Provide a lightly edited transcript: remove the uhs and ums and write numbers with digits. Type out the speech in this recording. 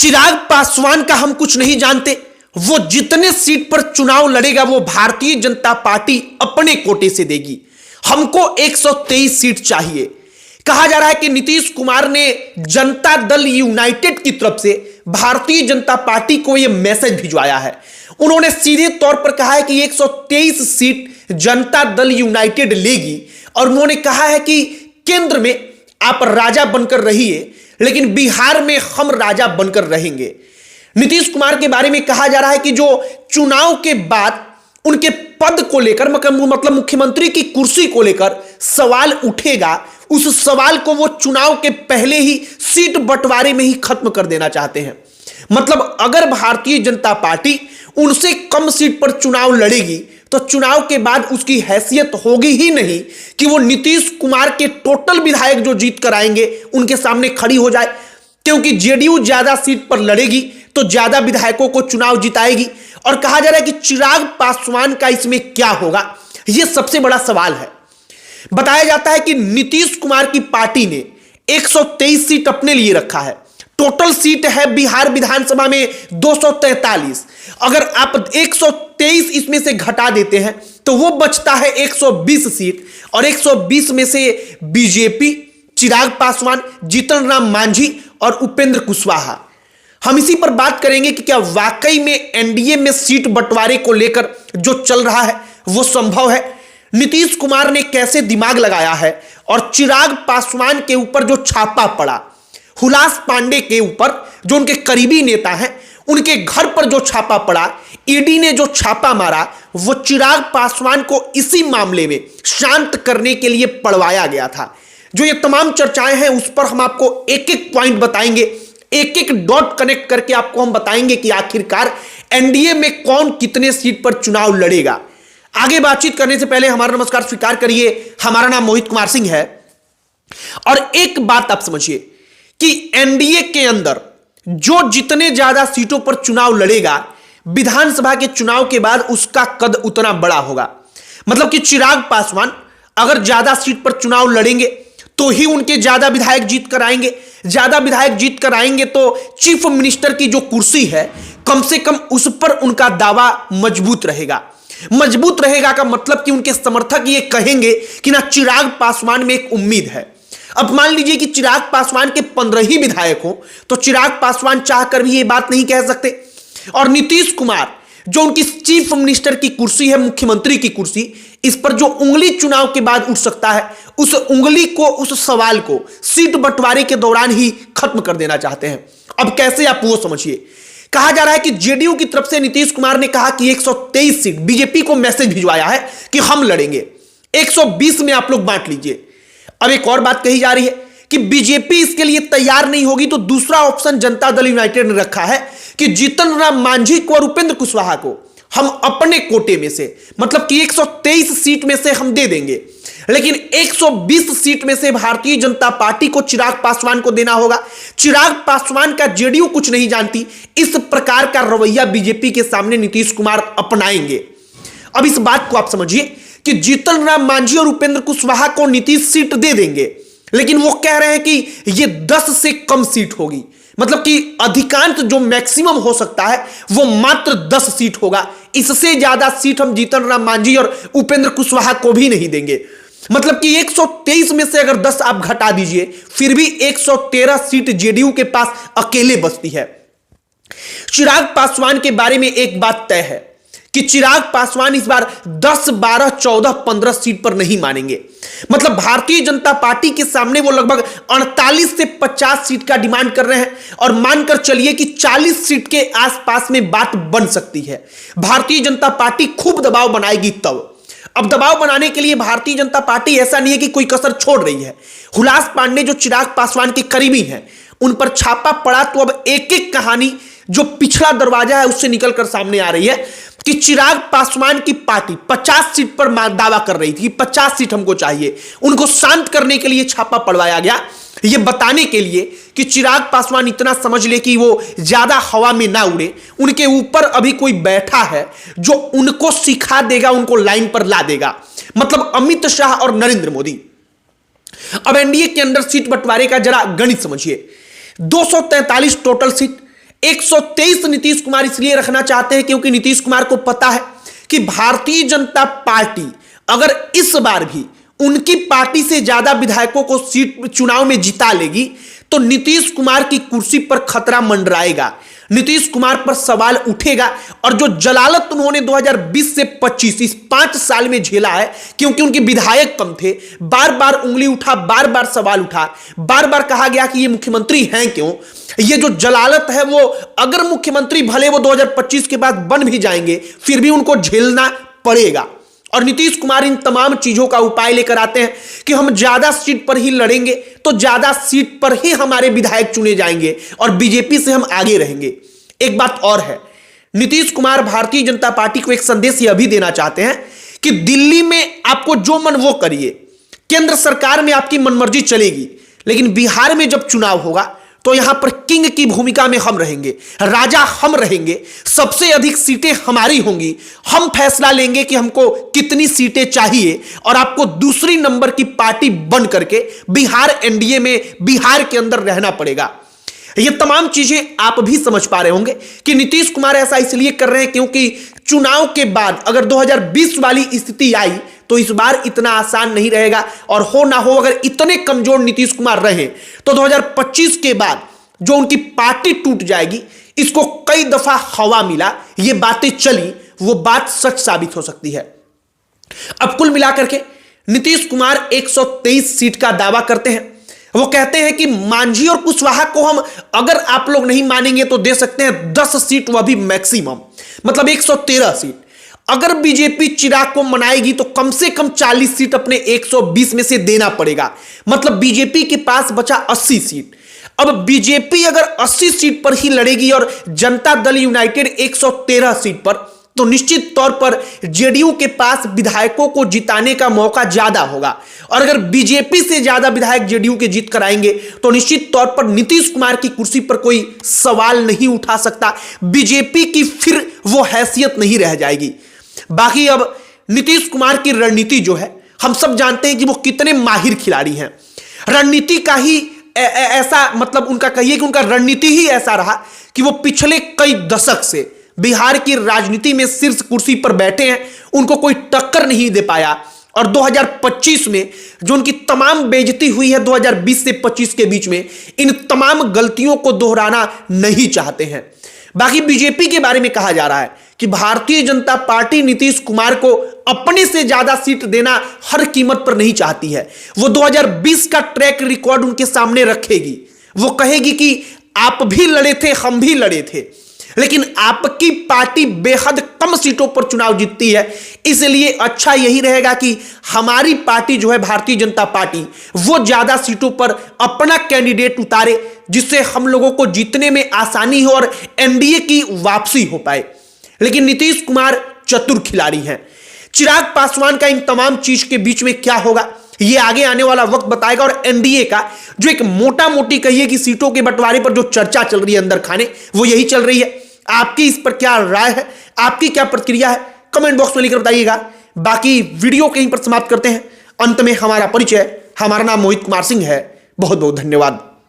चिराग पासवान का हम कुछ नहीं जानते। वो जितने सीट पर चुनाव लड़ेगा वो भारतीय जनता पार्टी अपने कोटे से देगी। हमको 123 सीट चाहिए। कहा जा रहा है कि नीतीश कुमार ने जनता दल यूनाइटेड की तरफ से भारतीय जनता पार्टी को यह मैसेज भिजवाया है। उन्होंने सीधे तौर पर कहा है कि 123 सीट जनता दल यूनाइटेड लेगी और उन्होंने कहा है कि केंद्र में आप राजा बनकर रहिए, लेकिन बिहार में हम राजा बनकर रहेंगे। नीतीश कुमार के बारे में कहा जा रहा है कि जो चुनाव के बाद उनके पद को लेकर मतलब मुख्यमंत्री की कुर्सी को लेकर सवाल उठेगा, उस सवाल को वो चुनाव के पहले ही सीट बंटवारे में ही खत्म कर देना चाहते हैं। मतलब अगर भारतीय जनता पार्टी उनसे कम सीट पर चुनाव लड़ेगी तो चुनाव के बाद उसकी हैसियत होगी ही नहीं कि वो नीतीश कुमार के टोटल विधायक जो जीत कर आएंगे उनके सामने खड़ी हो जाए, क्योंकि जेडीयू ज्यादा सीट पर लड़ेगी तो ज्यादा विधायकों को चुनाव जिताएगी। और कहा जा रहा है कि चिराग पासवान का इसमें क्या होगा, यह सबसे बड़ा सवाल है। बताया जाता है कि नीतीश कुमार की पार्टी ने 123 सीट अपने लिए रखा है। टोटल सीट है बिहार विधानसभा में 243। अगर आप 123 इसमें से घटा देते हैं तो वो बचता है 120 सीट, और 120 में से बीजेपी, चिराग पासवान, जीतन राम मांझी और उपेंद्र कुशवाहा। हम इसी पर बात करेंगे कि क्या वाकई में एनडीए में सीट बंटवारे को लेकर जो चल रहा है वो संभव है। नीतीश कुमार ने कैसे दिमाग लगाया है और चिराग पासवान के ऊपर जो छापा पड़ा, हुलास पांडे के ऊपर जो उनके करीबी नेता हैं उनके घर पर जो छापा पड़ा, ईडी ने जो छापा मारा, वो चिराग पासवान को इसी मामले में शांत करने के लिए पड़वाया गया था। जो ये तमाम चर्चाएं हैं उस पर हम आपको एक एक पॉइंट बताएंगे, एक एक डॉट कनेक्ट करके आपको हम बताएंगे कि आखिरकार एनडीए में कौन कितने सीट पर चुनाव लड़ेगा। आगे बातचीत करने से पहले हमारा नमस्कार स्वीकार करिए। हमारा नाम मोहित कुमार सिंह है और एक बात आप समझिए कि एनडीए के अंदर जो जितने ज्यादा सीटों पर चुनाव लड़ेगा, विधानसभा के चुनाव के बाद उसका कद उतना बड़ा होगा। मतलब कि चिराग पासवान अगर ज्यादा सीट पर चुनाव लड़ेंगे तो ही उनके ज्यादा विधायक जीत कर आएंगे। ज्यादा विधायक जीत कर आएंगे तो चीफ मिनिस्टर की जो कुर्सी है कम से कम उस पर उनका दावा मजबूत रहेगा। मजबूत रहेगा का मतलब कि उनके समर्थक ये कहेंगे कि ना चिराग पासवान में एक उम्मीद है। अब मान लीजिए कि चिराग पासवान के 15 ही विधायक हो तो चिराग पासवान चाहकर भी ये बात नहीं कह सकते। और नीतीश कुमार जो उनकी चीफ मिनिस्टर की कुर्सी है, मुख्यमंत्री की कुर्सी, इस पर जो उंगली चुनाव के बाद उठ सकता है, उस उंगली को, उस सवाल को सीट बंटवारे के दौरान ही खत्म कर देना चाहते हैं। अब कैसे, आप वो समझिए। कहा जा रहा है कि जेडीयू की तरफ से नीतीश कुमार ने कहा कि 123 सीट बीजेपी को मैसेज भिजवाया है कि हम लड़ेंगे, 120 में आप लोग बांट लीजिए। अब एक और बात कही जा रही है कि बीजेपी इसके लिए तैयार नहीं होगी तो दूसरा ऑप्शन जनता दल यूनाइटेड ने रखा है कि जीतन राम मांझी को और उपेंद्र कुशवाहा को हम अपने कोटे में से, मतलब कि 123 सीट में से हम दे देंगे, लेकिन 120 सीट में से भारतीय जनता पार्टी को चिराग पासवान को देना होगा। चिराग पासवान का जेडीयू कुछ नहीं जानती, इस प्रकार का रवैया बीजेपी के सामने नीतीश कुमार अपनाएंगे। अब इस बात को आप समझिए कि जीतन राम मांझी और उपेंद्र कुशवाहा को नीतीश सीट दे देंगे, लेकिन वो कह रहे हैं कि ये 10 से कम सीट होगी। मतलब कि अधिकांश जो मैक्सिमम हो सकता है वो मात्र 10 सीट होगा। इससे ज्यादा सीट हम जीतन राम मांझी और उपेंद्र कुशवाहा को भी नहीं देंगे। मतलब कि 123 में से अगर 10 आप घटा दीजिए फिर भी 113 सीट जेडीयू के पास अकेले बचती है। चिराग पासवान के बारे में एक बात तय है कि चिराग पासवान इस बार 10, 12, 14, 15 सीट पर नहीं मानेंगे। मतलब भारतीय जनता पार्टी के सामने वो लगभग 48 से 50 सीट का डिमांड कर रहे हैं और मानकर चलिए कि 40 सीट के आसपास में बात बन सकती है। भारतीय जनता पार्टी खूब दबाव बनाएगी तब। अब दबाव बनाने के लिए भारतीय जनता पार्टी ऐसा नहीं है कि कोई कसर छोड़ रही है। हुलास पांडे जो चिराग पासवान के करीबी हैं उन पर छापा पड़ा तो अब एक एक कहानी जो पिछला दरवाजा है उससे निकलकर सामने आ रही है कि चिराग पासवान की पार्टी 50 सीट पर दावा कर रही थी, 50 सीट हमको चाहिए। उनको शांत करने के लिए छापा पड़वाया गया, ये बताने के लिए कि चिराग पासवान इतना समझ ले कि वो ज्यादा हवा में ना उड़े, उनके ऊपर अभी कोई बैठा है जो उनको सिखा देगा, उनको लाइन पर ला देगा। मतलब अमित शाह और नरेंद्र मोदी। अब एनडीए के अंदर सीट बंटवारे का जरा गणित समझिए। 243 टोटल सीट, 123 नीतीश कुमार इसलिए रखना चाहते हैं क्योंकि नीतीश कुमार को पता है कि भारतीय जनता पार्टी अगर इस बार भी उनकी पार्टी से ज्यादा विधायकों को सीट चुनाव में जिता लेगी तो नीतीश कुमार की कुर्सी पर खतरा मंडराएगा, नीतीश कुमार पर सवाल उठेगा। और जो जलालत उन्होंने 2020 से 25 इस 5 साल में झेला है, क्योंकि उनके विधायक कम थे, बार बार उंगली उठा, बार बार सवाल उठा, बार बार कहा गया कि ये मुख्यमंत्री हैं क्यों। ये जो जलालत है वो अगर मुख्यमंत्री भले वो 2025 के बाद बन भी जाएंगे फिर भी उनको झेलना पड़ेगा। और नीतीश कुमार इन तमाम चीजों का उपाय लेकर आते हैं कि हम ज्यादा सीट पर ही लड़ेंगे तो ज्यादा सीट पर ही हमारे विधायक चुने जाएंगे और बीजेपी से हम आगे रहेंगे। एक बात और है, नीतीश कुमार भारतीय जनता पार्टी को एक संदेश यह भी देना चाहते हैं कि दिल्ली में आपको जो मन वो करिए, केंद्र सरकार में आपकी मनमर्जी चलेगी, लेकिन बिहार में जब चुनाव होगा तो यहां पर किंग की भूमिका में हम रहेंगे, राजा हम रहेंगे, सबसे अधिक सीटें हमारी होंगी, हम फैसला लेंगे कि हमको कितनी सीटें चाहिए और आपको दूसरी नंबर की पार्टी बन करके बिहार एनडीए में बिहार के अंदर रहना पड़ेगा। ये तमाम चीजें आप भी समझ पा रहे होंगे कि नीतीश कुमार ऐसा इसलिए कर रहे हैं क्योंकि चुनाव के बाद अगर 2020 वाली स्थिति आई तो इस बार इतना आसान नहीं रहेगा, और हो ना हो अगर इतने कमजोर नीतीश कुमार रहे तो 2025 के बाद जो उनकी पार्टी टूट जाएगी, इसको कई दफा हवा मिला, ये बातें चली, वो बात सच साबित हो सकती है। अब कुल मिलाकर के नीतीश कुमार 123 सीट का दावा करते हैं। वो कहते हैं कि मांझी और कुशवाहा को हम अगर आप लोग नहीं मानेंगे तो दे सकते हैं 10 सीट, वह भी मैक्सिमम, मतलब 113 सीट। अगर बीजेपी चिराग को मनाएगी तो कम से कम 40 सीट अपने 120 में से देना पड़ेगा, मतलब बीजेपी के पास बचा 80 सीट। अब बीजेपी अगर 80 सीट पर ही लड़ेगी और जनता दल यूनाइटेड 113 सीट पर, तो निश्चित तौर पर जेडीयू के पास विधायकों को जिताने का मौका ज्यादा होगा। और अगर बीजेपी से ज्यादा विधायक जेडीयू के जीत कराएंगे तो निश्चित तौर पर नीतीश कुमार की कुर्सी पर कोई सवाल नहीं उठा सकता, बीजेपी की फिर वो हैसियत नहीं रह जाएगी। बाकी अब नीतीश कुमार की रणनीति जो है, हम सब जानते हैं कि वो कितने माहिर खिलाड़ी हैं। रणनीति का ही ऐसा मतलब उनका कहिए कि उनका रणनीति ही ऐसा रहा कि वो पिछले कई दशक से बिहार की राजनीति में शीर्ष कुर्सी पर बैठे हैं, उनको कोई टक्कर नहीं दे पाया। और 2025 में जो उनकी तमाम बेइज्जती हुई है 2020 से 25 के बीच में, इन तमाम गलतियों को दोहराना नहीं चाहते हैं। बाकी बीजेपी के बारे में कहा जा रहा है कि भारतीय जनता पार्टी नीतीश कुमार को अपने से ज्यादा सीट देना हर कीमत पर नहीं चाहती है। वो 2020 का ट्रैक रिकॉर्ड उनके सामने रखेगी, वो कहेगी कि आप भी लड़े थे, हम भी लड़े थे, लेकिन आपकी पार्टी बेहद कम सीटों पर चुनाव जीतती है, इसलिए अच्छा यही रहेगा कि हमारी पार्टी जो है भारतीय जनता पार्टी, वो ज्यादा सीटों पर अपना कैंडिडेट उतारे, जिससे हम लोगों को जीतने में आसानी हो और एनडीए की वापसी हो पाए। लेकिन नीतीश कुमार चतुर खिलाड़ी हैं। चिराग पासवान का इन तमाम चीज के बीच में क्या होगा ये आगे आने वाला वक्त बताएगा। और एनडीए का जो एक मोटा मोटी कहिए कि सीटों के बंटवारे पर जो चर्चा चल रही है अंदर खाने, वो यही चल रही है। आपकी इस पर क्या राय है, आपकी क्या प्रतिक्रिया है, कमेंट बॉक्स में लिखकर बताइएगा। बाकी वीडियो कहीं पर समाप्त करते हैं। अंत में हमारा परिचय, हमारा नाम मोहित कुमार सिंह है। बहुत बहुत धन्यवाद।